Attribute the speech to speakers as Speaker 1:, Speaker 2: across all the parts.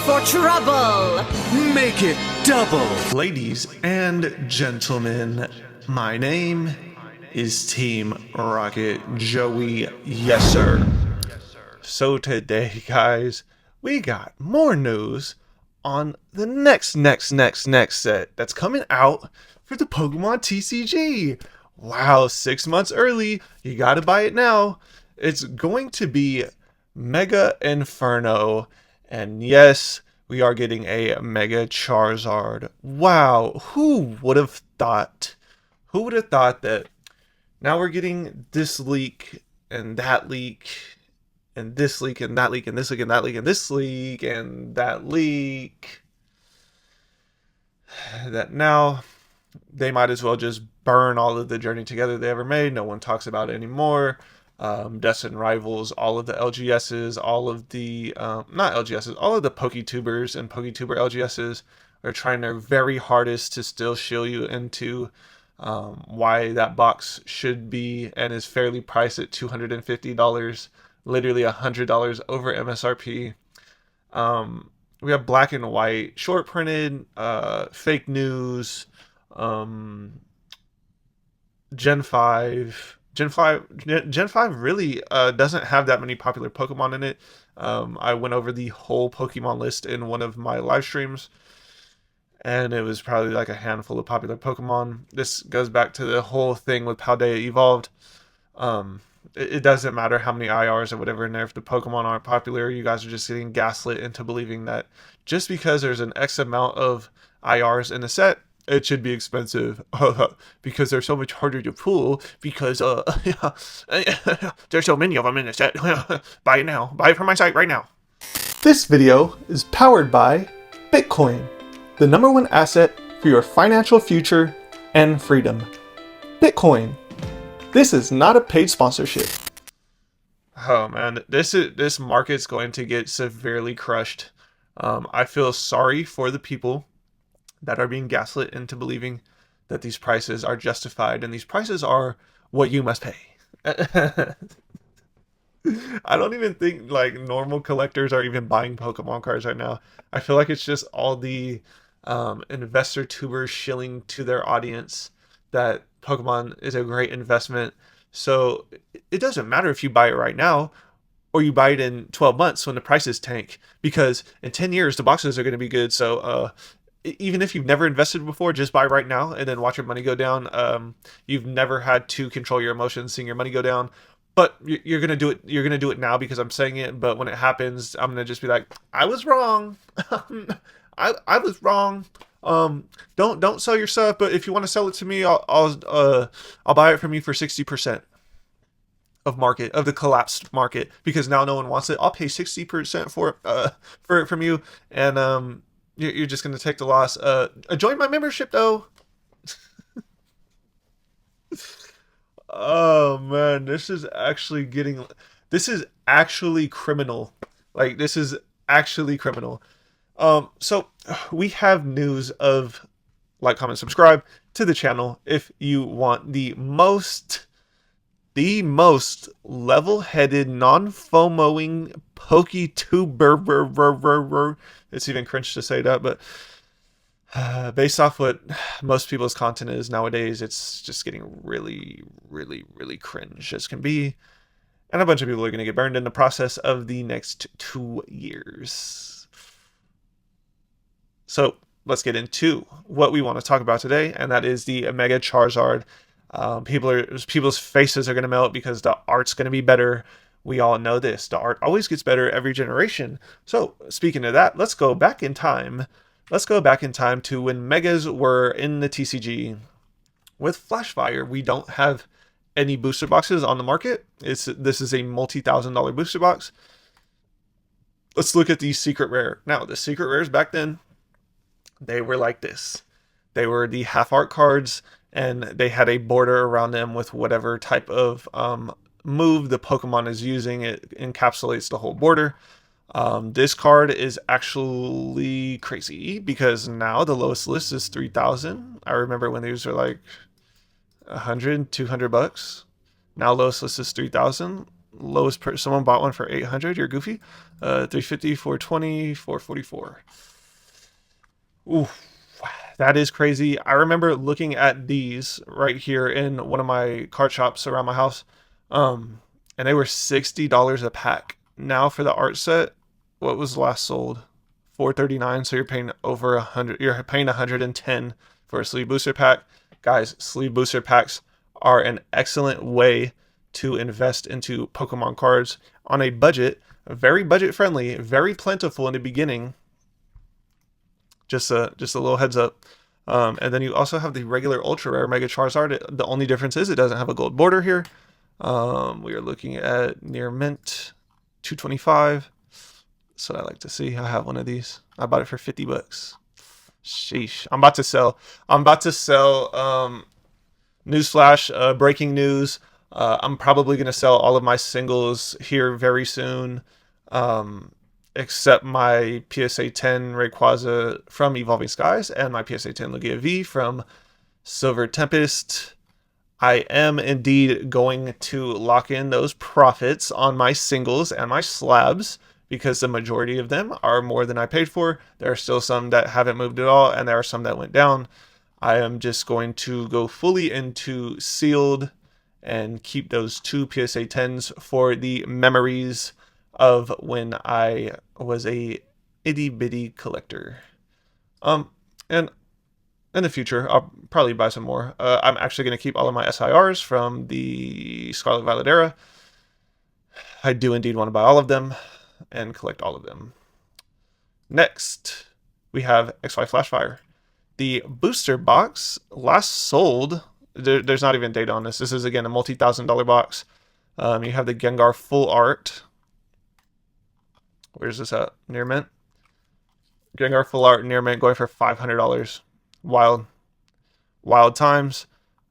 Speaker 1: for trouble.
Speaker 2: Make it double. Ladies and gentlemen, my name is Team Rocket Joey. Yes, sir. So today, guys, we got more news on the next set that's coming out for the Pokemon TCG. Wow, 6 months early. You gotta buy it now. It's going to be Mega Inferno. And yes, we are getting a Mega Charizard. Wow, who would have thought? Who would have thought that now we're getting this leak and that leak and this leak and that leak and this leak and that leak and this leak and that leak, that now they might as well just burn all of the Journey Together they ever made. No one talks about it anymore. Destin Rivals, all of the LGSs, all of the not LGSs, all of the PokeTubers and PokeTuber LGSs are trying their very hardest to still shill you into why that box should be and is fairly priced at $250, literally $100 over MSRP. We have black and white, short printed, fake news, Gen 5. Gen 5 really doesn't have that many popular Pokemon in it. I went over the whole Pokemon list in one of my live streams, and it was probably like a handful of popular Pokemon. This goes back to the whole thing with Paldea Evolved. It doesn't matter how many IRs or whatever in there. If the Pokemon aren't popular, you guys are just getting gaslit into believing that just because there's an X amount of IRs in a set, it should be expensive because they're so much harder to pull because there's so many of them in the set. Buy it now. Buy it from my site right now. This video is powered by Bitcoin, the #1 asset for your financial future and freedom. Bitcoin. This is not a paid sponsorship. Oh man, this market's going to get severely crushed. I feel sorry for the people that are being gaslit into believing that these prices are justified and these prices are what you must pay. I don't even think like normal collectors are even buying Pokemon cards right now. I feel like it's just all the investor tubers shilling to their audience that Pokemon is a great investment. So it doesn't matter if you buy it right now or you buy it in 12 months when the prices tank, because in 10 years the boxes are going to be good. So even if you've never invested before, just buy right now and then watch your money go down. You've never had to control your emotions seeing your money go down, but you're gonna do it. You're gonna do it now because I'm saying it. But when it happens, I'm gonna just be like, I was wrong. I was wrong. Don't sell your stuff, but if you want to sell it to me, I'll buy it from you for 60% of the collapsed market, because now no one wants it. I'll pay 60% for it from you, and you're just going to take the loss. Join my membership, though. Oh, man. This is actually criminal. Like, this is actually criminal. So, we have news of like, comment, subscribe to the channel if you want the most level-headed, non-FOMOing PokeTuber. It's even cringe to say that, but based off what most people's content is nowadays, it's just getting really, really, really cringe as can be. And a bunch of people are going to get burned in the process of the next 2 years. So let's get into what we want to talk about today, and that is the Mega Charizard. People's faces are going to melt because the art's going to be better. We all know this. The art always gets better every generation. So speaking of that, let's go back in time. Let's go back in time to when Megas were in the TCG. With Flashfire, we don't have any booster boxes on the market. This is a multi-$1,000 booster box. Let's look at the secret rare. Now, the secret rares back then, they were like this. They were the half art cards, and they had a border around them with whatever type of move the Pokemon is using. It encapsulates the whole border. This card is actually crazy because now the lowest list is 3,000. I remember when these were like $100, $200. Now lowest list is 3,000. lowest someone bought one for 800. You're goofy. 350, 420, 444. Ooh, that is crazy. I remember looking at these right here in one of my card shops around my house, and they were $60 a pack. Now for the art set, what was last sold? $439. So you're paying over 100. You're paying 110 for a sleeve booster pack. Guys, sleeve booster packs are an excellent way to invest into Pokemon cards on a budget, very budget friendly, very plentiful in the beginning. Just a little heads up. And then you also have the regular ultra rare Mega Charizard. The only difference is it doesn't have a gold border here. We are looking at near mint, 225. That's what I like to see. I have one of these. I bought it for 50 bucks. Sheesh. I'm about to sell. Newsflash, breaking news. I'm probably going to sell all of my singles here very soon. Except my PSA 10 Rayquaza from Evolving Skies and my PSA 10 Lugia V from Silver Tempest. I am indeed going to lock in those profits on my singles and my slabs because the majority of them are more than I paid for. There are still some that haven't moved at all, and there are some that went down. I am just going to go fully into sealed and keep those 2 PSA 10s for the memories of when I was a itty bitty collector. And in the future, I'll probably buy some more. I'm actually going to keep all of my SIRs from the Scarlet Violet era. I do indeed want to buy all of them and collect all of them. Next, we have XY Flashfire. The booster box last sold. There's not even data on this. This is, again, a multi-$1,000 box. You have the Gengar full art. Where's this at? Near mint. Gengar full art near mint going for $500. Wild times.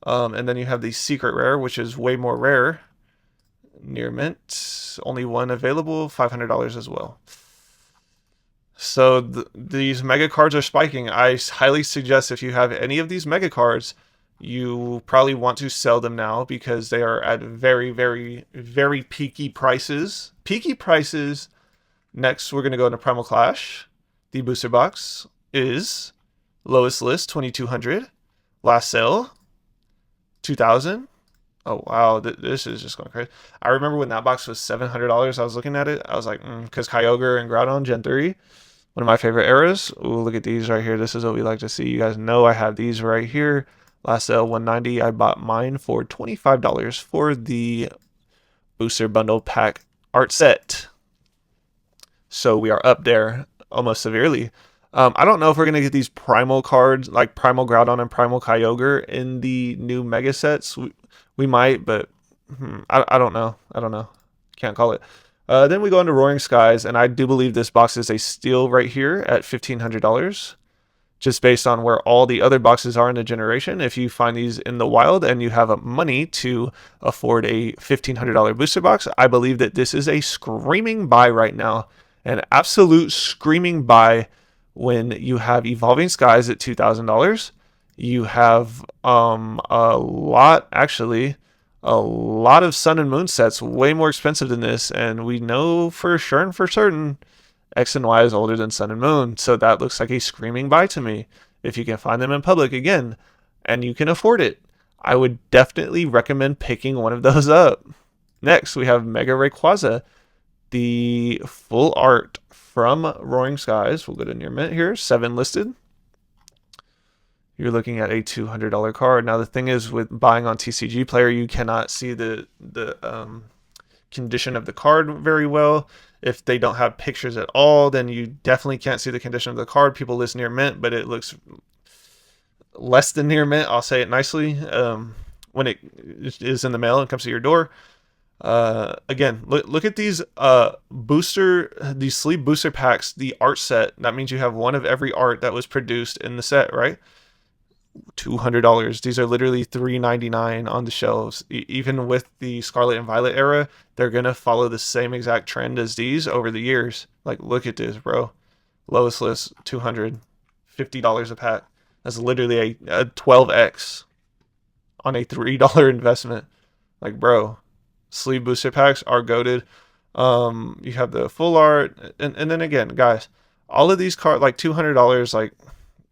Speaker 2: And then you have the secret rare, which is way more rare. Near mint. Only one available. $500 as well. So these mega cards are spiking. I highly suggest if you have any of these mega cards, you probably want to sell them now because they are at very, very, very peaky prices. Peaky prices. Next, we're going to go into Primal Clash. The booster box is lowest list, 2,200. Last sale, 2,000. Oh, wow. This is just going crazy. I remember when that box was $700. I was looking at it. I was like, because Kyogre and Groudon Gen 3, one of my favorite eras. Ooh, look at these right here. This is what we like to see. You guys know I have these right here. Last sale, $190. I bought mine for $25 for the booster bundle pack art set. So we are up there almost severely. I don't know if we're going to get these primal cards, like Primal Groudon and Primal Kyogre in the new mega sets. We might, but I don't know. Can't call it. Then we go into Roaring Skies, and I do believe this box is a steal right here at $1,500. Just based on where all the other boxes are in the generation. If you find these in the wild and you have money to afford a $1,500 booster box, I believe that this is a screaming buy right now. An absolute screaming buy when you have Evolving Skies at $2,000. You have a lot of Sun and Moon sets way more expensive than this, and we know for sure and for certain X and Y is older than Sun and Moon, so that looks like a screaming buy to me. If you can find them in public again, and you can afford it, I would definitely recommend picking one of those up. Next, we have Mega Rayquaza, the full art from Roaring Skies. We'll go to near mint here, 7 listed. You're looking at a $200 card. Now the thing is, with buying on TCG Player, you cannot see the condition of the card very well. If they don't have pictures at all, then you definitely can't see the condition of the card. People list near mint, but it looks less than near mint. I'll say it nicely. When it is in the mail and comes to your door. Again, look at these these sleeve booster packs, the art set. That means you have one of every art that was produced in the set, right? $200. These are literally $3.99 on the shelves. Even with the Scarlet and Violet era, they're gonna follow the same exact trend as these over the years. Like, look at this, bro. Lowest list, $250 a pack. That's literally a 12x on a $3 investment. Like, bro, sleeve booster packs are goated. You have the full art, and then again, guys, all of these cards, like $200, like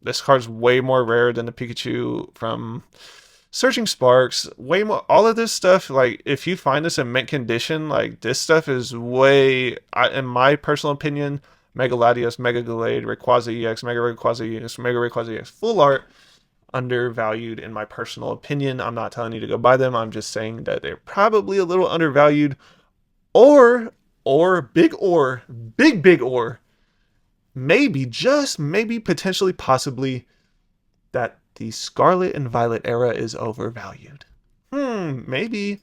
Speaker 2: this card's way more rare than the Pikachu from Searching Sparks. Way more, all of this stuff, like if you find this in mint condition, like this stuff is way, in my personal opinion, Mega Latios, Mega Gallade, Rayquaza EX, Mega Rayquaza EX, Mega Rayquaza EX full art, undervalued in my personal opinion. I'm not telling you to go buy them. I'm just saying that they're probably a little undervalued, or big or maybe, just maybe, potentially, possibly, that the Scarlet and Violet era is overvalued. Maybe.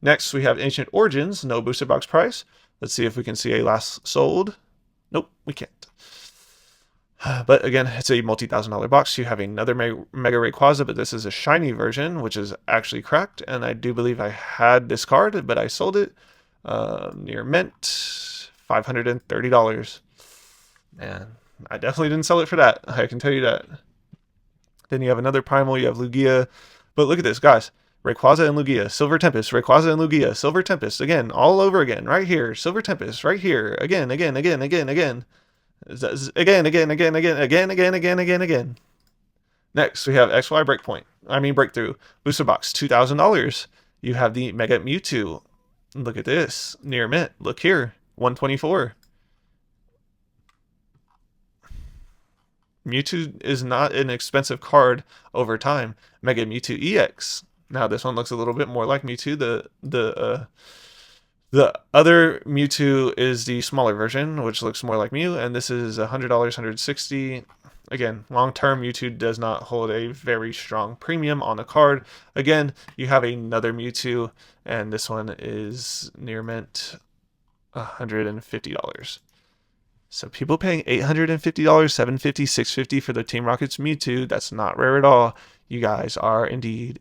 Speaker 2: Next, we have Ancient Origins, no booster box price. Let's see if we can see a last sold. Nope, we can't. But again, it's a multi-$1,000 box. You have another Mega Rayquaza, but this is a shiny version, which is actually cracked. And I do believe I had this card, but I sold it. Near mint, $530. Man, I definitely didn't sell it for that. I can tell you that. Then you have another Primal. You have Lugia. But look at this, guys. Rayquaza and Lugia, Silver Tempest, Rayquaza and Lugia, Silver Tempest, again, all over again, right here, Silver Tempest, right here, again. Next, we have XY Breakthrough. Booster Box, $2,000. You have the Mega Mewtwo. Look at this. Near mint. Look here. 124. Mewtwo is not an expensive card over time. Mega Mewtwo EX. Now this one looks a little bit more like Mewtwo. The other Mewtwo is the smaller version, which looks more like Mew, and this is $100, $160. Again, long-term Mewtwo does not hold a very strong premium on the card. Again, you have another Mewtwo, and this one is near mint, $150. So people paying $850, $750, $650 for the Team Rocket's Mewtwo, that's not rare at all. You guys are indeed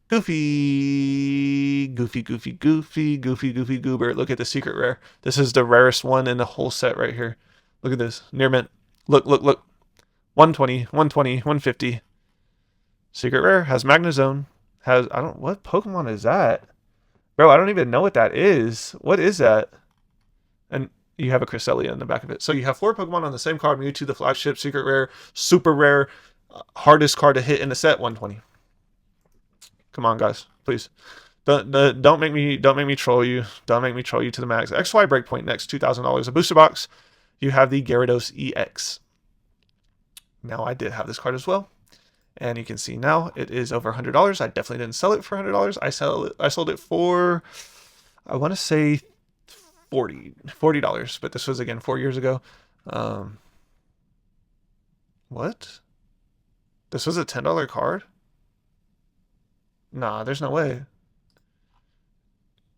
Speaker 2: goofy goober. Look at the secret rare. This is the rarest one in the whole set right here. Look at this. Near mint. Look. 120, 120, 150. Secret rare. Has Magnezone. What Pokemon is that? Bro, I don't even know what that is. What is that? And you have a Cresselia in the back of it. So you have 4 Pokemon on the same card. Mewtwo, the flagship, secret rare, super rare, hardest card to hit in the set, 120. Come on, guys, please. Don't make me troll you. Don't make me troll you to the max. XY Breakpoint next, $2,000. A booster box. You have the Gyarados EX. Now I did have this card as well, and you can see now it is over $100. I definitely didn't sell it for $100. I sold it for, I want to say $40, but this was again 4 years ago. What? This was a $10 card? Nah, there's no way.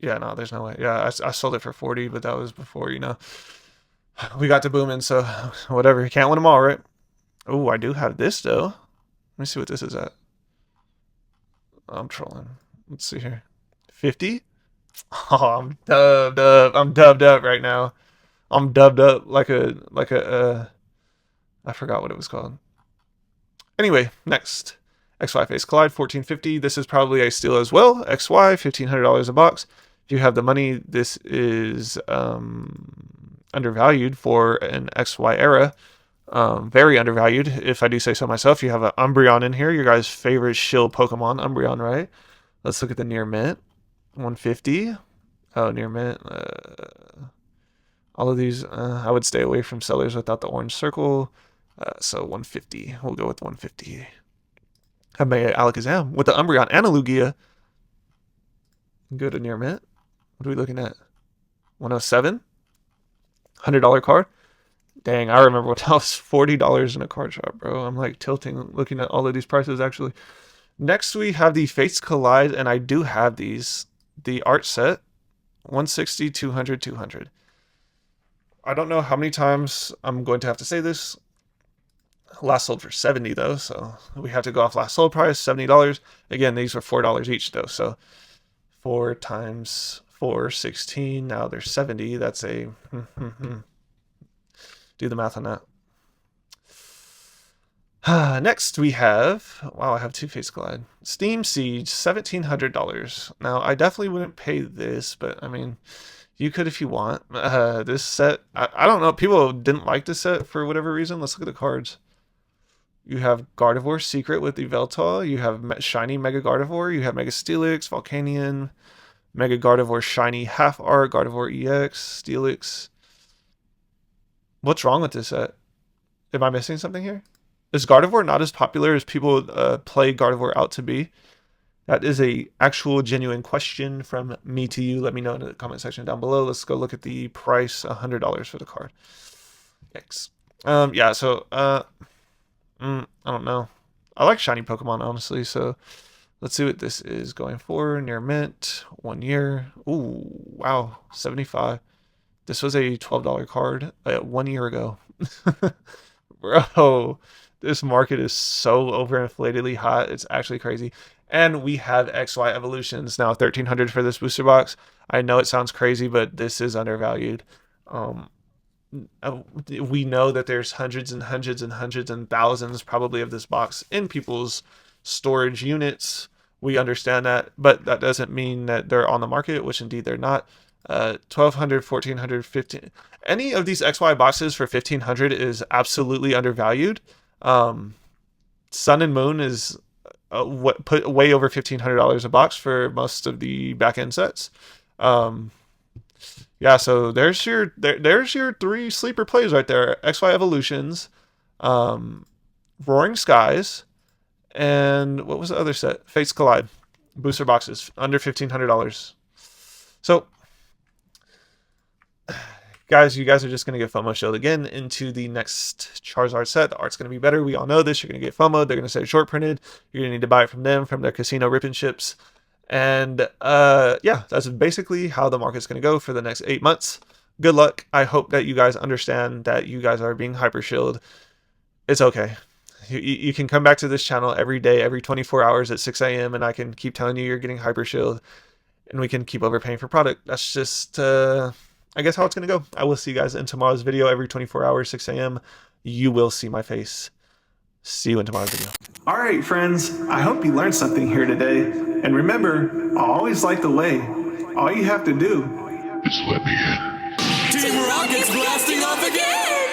Speaker 2: Yeah, no, there's no way. Yeah, I sold it for 40, but that was before, we got to booming, so whatever. You can't win them all, right? Oh, I do have this, though. Let me see what this is at. I'm trolling. Let's see here. 50? Oh, I'm dubbed up. I'm dubbed up right now. I'm dubbed up like a I forgot what it was called. Anyway, next. XY Face Collide, $1,450. This is probably a steal as well. XY, $1,500 a box. If you have the money, this is undervalued for an XY era. Very undervalued, if I do say so myself. You have an Umbreon in here, your guys' favorite shield Pokemon, Umbreon, right? Let's look at the near mint. 150. Oh, near mint. All of these, I would stay away from sellers without the orange circle. So 150. We'll go with 150. Have my Alakazam with the Umbreon and a Lugia. Go to near mint. What are we looking at? 107? $100 card? Dang, I remember what that was. $40 in a card shop, bro. I'm like tilting looking at all of these prices actually. Next we have the Fates Collide, and I do have these. The art set. 160, 200, 200. I don't know how many times I'm going to have to say this. Last sold for $70 though, so we have to go off last sold price, $70. Again, these were $4 each though, so 4 times 4, 16. Now they're 70. That's a do the math on that. Next we have, wow, I have two Face Collide. Steam Siege, $1,700. Now, I definitely wouldn't pay this, but I mean, you could if you want. This set, I don't know, people didn't like this set for whatever reason. Let's look at the cards. You have Gardevoir Secret with the Veltal. You have Shiny Mega Gardevoir. You have Mega Steelix, Volcanion, Mega Gardevoir Shiny Half Art, Gardevoir EX, Steelix. What's wrong with this set? Am I missing something here? Is Gardevoir not as popular as people play Gardevoir out to be? That is a actual genuine question from me to you. Let me know in the comment section down below. Let's go look at the price, $100 for the card. Yikes. Yeah, so I don't know. I like shiny Pokemon, honestly, so let's see what this is going for. Near mint, 1 year. Ooh, wow, 75. This was a $12 card 1 year ago. Bro, this market is so overinflatedly hot. It's actually crazy. And we have XY Evolutions now, 1,300 for this booster box. I know it sounds crazy, but this is undervalued. We know that there's hundreds and hundreds and hundreds and thousands probably of this box in people's storage units. We understand that, but that doesn't mean that they're on the market, which indeed they're not. 1,200, 1,400, 15. Any of these XY boxes for 1,500 is absolutely undervalued. Sun and Moon is put way over $1,500 a box for most of the back end sets. Yeah, so there's your three sleeper plays right there: XY Evolutions, Roaring Skies, and what was the other set? Fates Collide booster boxes under $1,500. So, guys, you guys are just going to get FOMO shelled again into the next Charizard set. The art's going to be better. We all know this. You're going to get FOMO. They're going to say short printed. You're going to need to buy it from them, from their casino ripping ships. And yeah, that's basically how the market's going to go for the next 8 months. Good luck. I hope that you guys understand that you guys are being hyper shielded. It's okay. You can come back to this channel every day, every 24 hours at 6 a.m. and I can keep telling you you're getting hyper shielded. And we can keep overpaying for product. That's just... I guess how it's going to go. I will see you guys in tomorrow's video every 24 hours, 6 a.m. You will see my face. See you in tomorrow's video. All right, friends. I hope you learned something here today. And remember, I always like the way. All you have to do
Speaker 1: is let me in.
Speaker 3: Team Rocket's blasting off again!